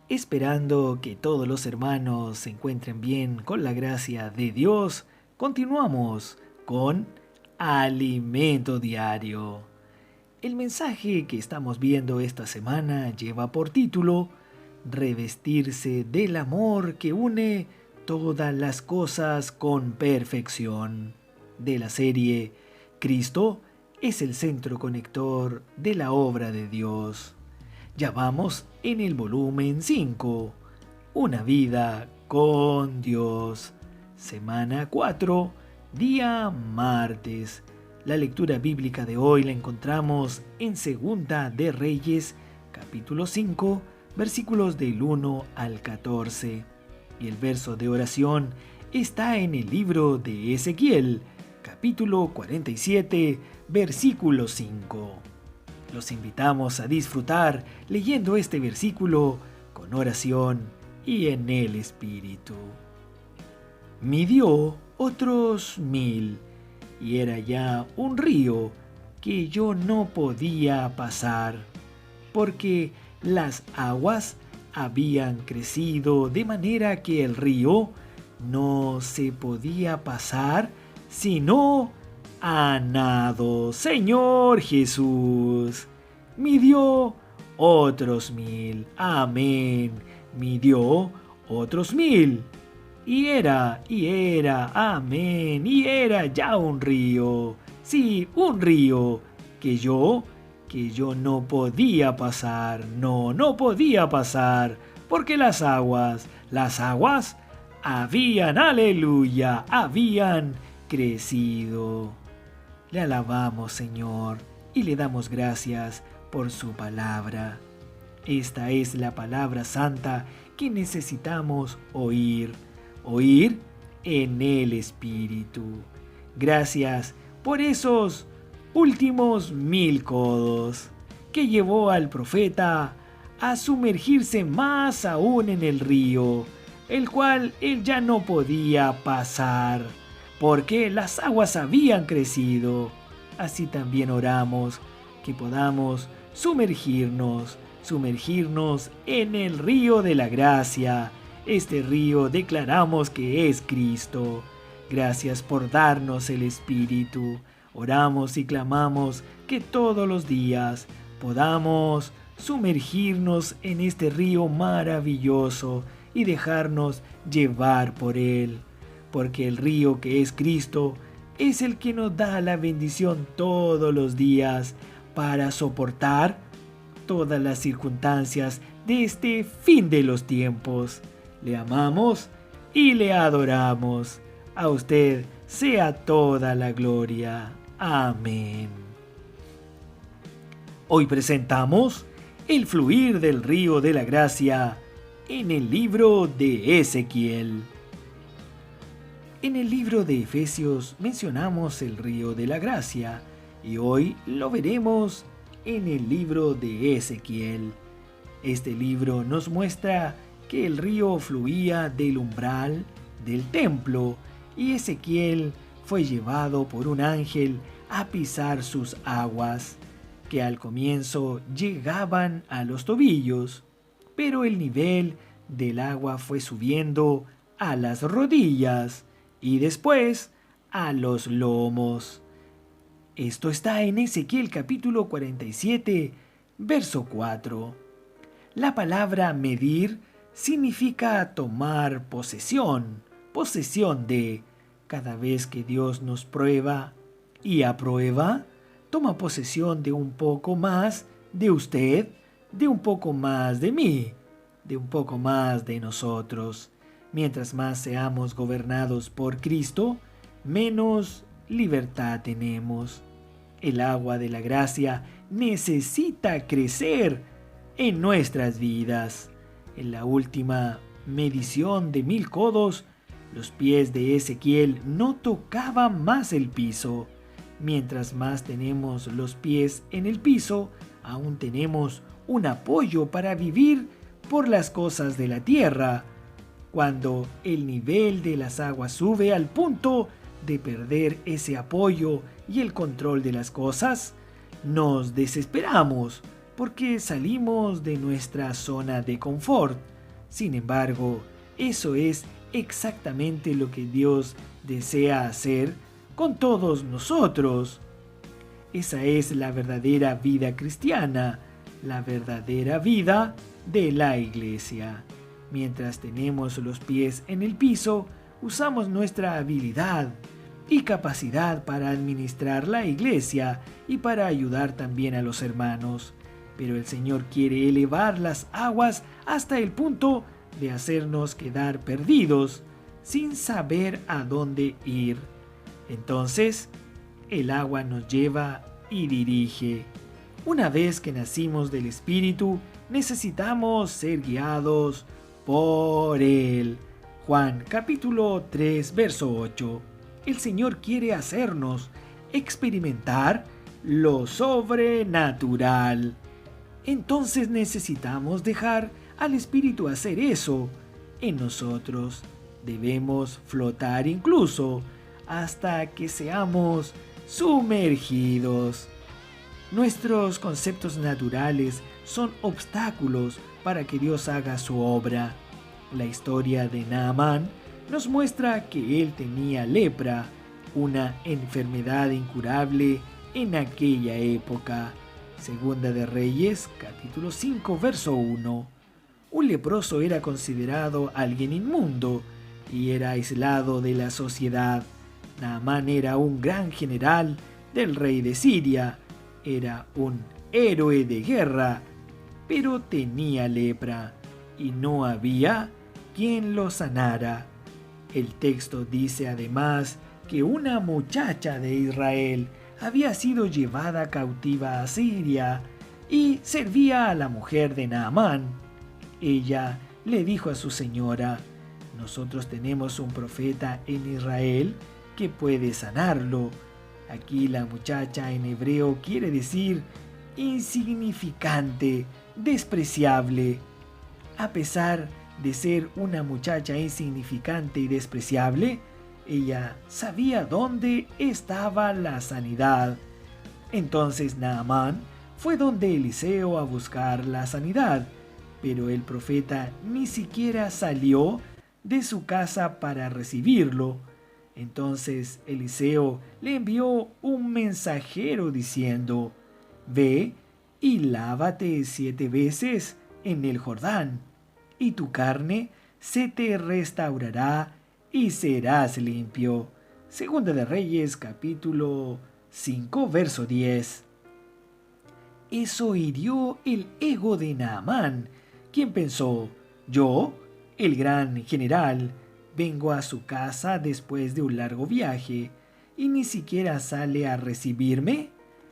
Esperando que todos los hermanos se encuentren bien con la gracia de Dios, continuamos con Alimento Diario. El mensaje que estamos viendo esta semana lleva por título Revestirse del amor que une todas las cosas con perfección, de la serie Cristo es el centro conector de la obra de Dios. Ya vamos en el volumen 5, Una vida con Dios. Semana 4, día martes. La lectura bíblica de hoy la encontramos en Segunda de Reyes, capítulo 5, versículos del 1 al 14. Y el verso de oración está en el libro de Ezequiel, capítulo 47, versículo 5. Los invitamos a disfrutar leyendo este versículo con oración y en el Espíritu. Midió otros 1000, y era ya un río que yo no podía pasar, porque las aguas habían crecido de manera que el río no se podía pasar sino a nado. Señor Jesús, midió otros 1000. Amén. Midió otros 1000. Y era, amén. Y era ya un río. Sí, un río que yo no podía pasar. No podía pasar. Porque las aguas habían, aleluya, habían crecido. Le alabamos, Señor, y le damos gracias por su palabra. Esta es la palabra santa que necesitamos oír en el Espíritu. Gracias por esos últimos 1000 codos que llevó al profeta a sumergirse más aún en el río, el cual él ya no podía pasar, porque las aguas habían crecido. Así también oramos que podamos sumergirnos en el río de la gracia. Este río declaramos que es Cristo. Gracias por darnos el Espíritu. Oramos y clamamos que todos los días podamos sumergirnos en este río maravilloso y dejarnos llevar por él, porque el río que es Cristo es el que nos da la bendición todos los días para soportar todas las circunstancias de este fin de los tiempos. Le amamos y le adoramos. A usted sea toda la gloria. Amén. Hoy presentamos el fluir del río de la gracia en el libro de Ezequiel. En el libro de Efesios mencionamos el río de la gracia y hoy lo veremos en el libro de Ezequiel. Este libro nos muestra que el río fluía del umbral del templo y Ezequiel fue llevado por un ángel a pisar sus aguas, que al comienzo llegaban a los tobillos, pero el nivel del agua fue subiendo a las rodillas y después a los lomos. Esto está en Ezequiel capítulo 47, verso 4. La palabra medir significa tomar posesión de. Cada vez que Dios nos prueba y aprueba, toma posesión de un poco más de usted, de un poco más de mí, de un poco más de nosotros. Mientras más seamos gobernados por Cristo, menos libertad tenemos. El agua de la gracia necesita crecer en nuestras vidas. En la última medición de 1000 codos, los pies de Ezequiel no tocaban más el piso. Mientras más tenemos los pies en el piso, aún tenemos un apoyo para vivir por las cosas de la tierra. Cuando el nivel de las aguas sube al punto de perder ese apoyo y el control de las cosas, nos desesperamos porque salimos de nuestra zona de confort. Sin embargo, eso es exactamente lo que Dios desea hacer con todos nosotros. Esa es la verdadera vida cristiana, la verdadera vida de la iglesia. Mientras tenemos los pies en el piso, usamos nuestra habilidad y capacidad para administrar la iglesia y para ayudar también a los hermanos. Pero el Señor quiere elevar las aguas hasta el punto de hacernos quedar perdidos, sin saber a dónde ir. Entonces, el agua nos lleva y dirige. Una vez que nacimos del Espíritu, necesitamos ser guiados por Él. Juan capítulo 3, verso 8. El Señor quiere hacernos experimentar lo sobrenatural. Entonces necesitamos dejar al Espíritu hacer eso en nosotros. Debemos flotar incluso hasta que seamos sumergidos. Nuestros conceptos naturales son obstáculos para que Dios haga su obra. La historia de Naamán nos muestra que él tenía lepra, una enfermedad incurable en aquella época. Segunda de Reyes, capítulo 5, verso 1. Un leproso era considerado alguien inmundo y era aislado de la sociedad. Naamán era un gran general del rey de Siria, era un héroe de guerra, pero tenía lepra y no había quien lo sanara. El texto dice además que una muchacha de Israel había sido llevada cautiva a Siria y servía a la mujer de Naamán. Ella le dijo a su señora: nosotros tenemos un profeta en Israel que puede sanarlo. Aquí la muchacha en hebreo quiere decir insignificante, despreciable. A pesar de ser una muchacha insignificante y despreciable, ella sabía dónde estaba la sanidad. Entonces Naamán fue donde Eliseo a buscar la sanidad, pero el profeta ni siquiera salió de su casa para recibirlo. Entonces Eliseo le envió un mensajero diciendo: ve y lávate 7 veces en el Jordán, y tu carne se te restaurará y serás limpio. Segunda de Reyes, capítulo 5, verso 10. Eso hirió el ego de Naamán, quien pensó: yo, el gran general, vengo a su casa después de un largo viaje y ni siquiera sale a recibirme.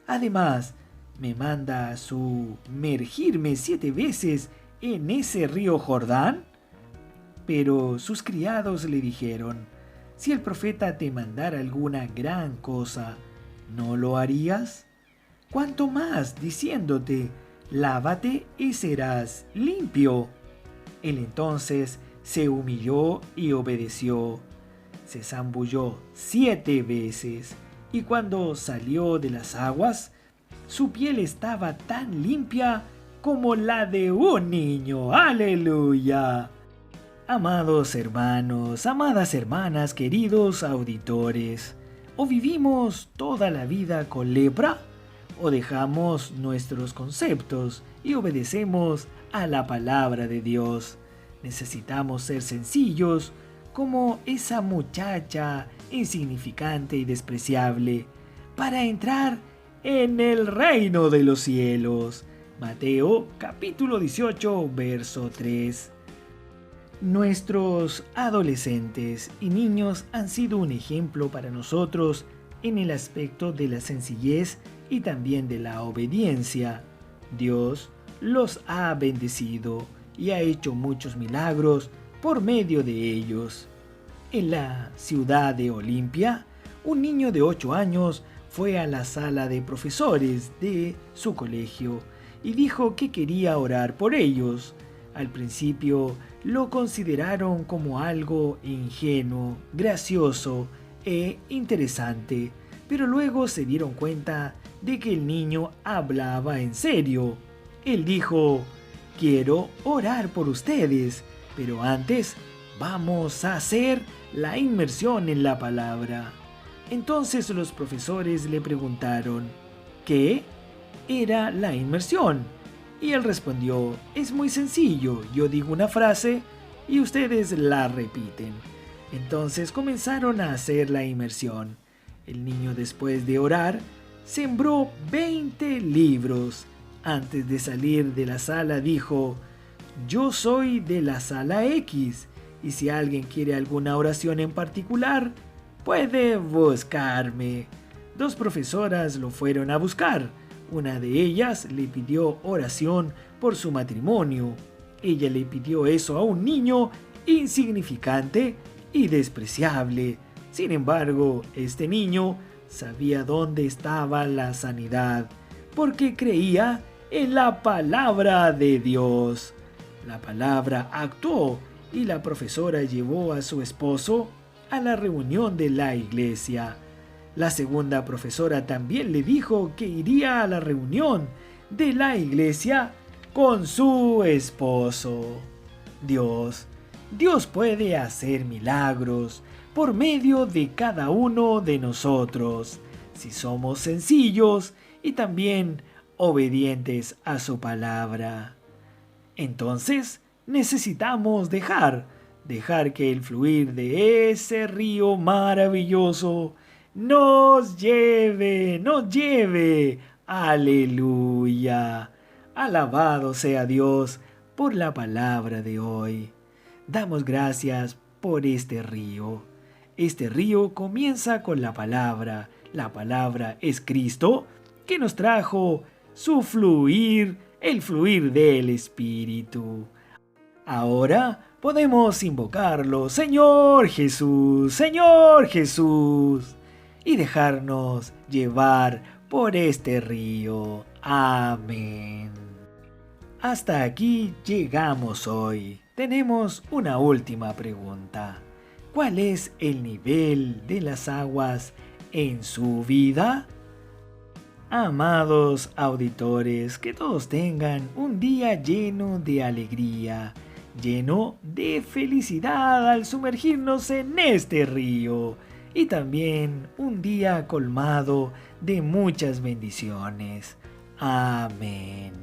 Además, me manda a sumergirme 7 veces en ese río Jordán. Pero sus criados le dijeron: si el profeta te mandara alguna gran cosa, ¿no lo harías? ¿Cuánto más diciéndote: lávate y serás limpio? Él entonces se humilló y obedeció. Se zambulló 7 veces, y cuando salió de las aguas, su piel estaba tan limpia como la de un niño. ¡Aleluya! Amados hermanos, amadas hermanas, queridos auditores, ¿o vivimos toda la vida con lepra? ¿O dejamos nuestros conceptos y obedecemos a la palabra de Dios? Necesitamos ser sencillos como esa muchacha insignificante y despreciable para entrar en el reino de los cielos. Mateo capítulo 18, verso 3. Nuestros adolescentes y niños han sido un ejemplo para nosotros en el aspecto de la sencillez y también de la obediencia. Dios los ha bendecido y ha hecho muchos milagros por medio de ellos. En la ciudad de Olimpia, un niño de 8 años fue a la sala de profesores de su colegio y dijo que quería orar por ellos. Al principio lo consideraron como algo ingenuo, gracioso e interesante, pero luego se dieron cuenta de que el niño hablaba en serio. Él dijo: quiero orar por ustedes. Pero antes vamos a hacer la inmersión en la palabra. Entonces los profesores le preguntaron, ¿qué era la inmersión? Y él respondió, es muy sencillo, yo digo una frase y ustedes la repiten. Entonces comenzaron a hacer la inmersión. El niño, después de orar, sembró 20 libros. Antes de salir de la sala dijo, yo soy de la sala X, y si alguien quiere alguna oración en particular, puede buscarme. 2 profesoras lo fueron a buscar. Una de ellas le pidió oración por su matrimonio. Ella le pidió eso a un niño insignificante y despreciable. Sin embargo, este niño sabía dónde estaba la sanidad, porque creía en la palabra de Dios. La palabra actuó y la profesora llevó a su esposo a la reunión de la iglesia. La segunda profesora también le dijo que iría a la reunión de la iglesia con su esposo. Dios puede hacer milagros por medio de cada uno de nosotros, si somos sencillos y también obedientes a su palabra. Entonces necesitamos dejar que el fluir de ese río maravilloso nos lleve. Aleluya. Alabado sea Dios por la palabra de hoy. Damos gracias por este río. Este río comienza con la palabra. La palabra es Cristo, que nos trajo su fluir, el fluir del Espíritu. Ahora podemos invocarlo, Señor Jesús, y dejarnos llevar por este río. Amén. Hasta aquí llegamos hoy. Tenemos una última pregunta. ¿Cuál es el nivel de las aguas en su vida? Amados auditores, que todos tengan un día lleno de alegría, lleno de felicidad al sumergirnos en este río, y también un día colmado de muchas bendiciones. Amén.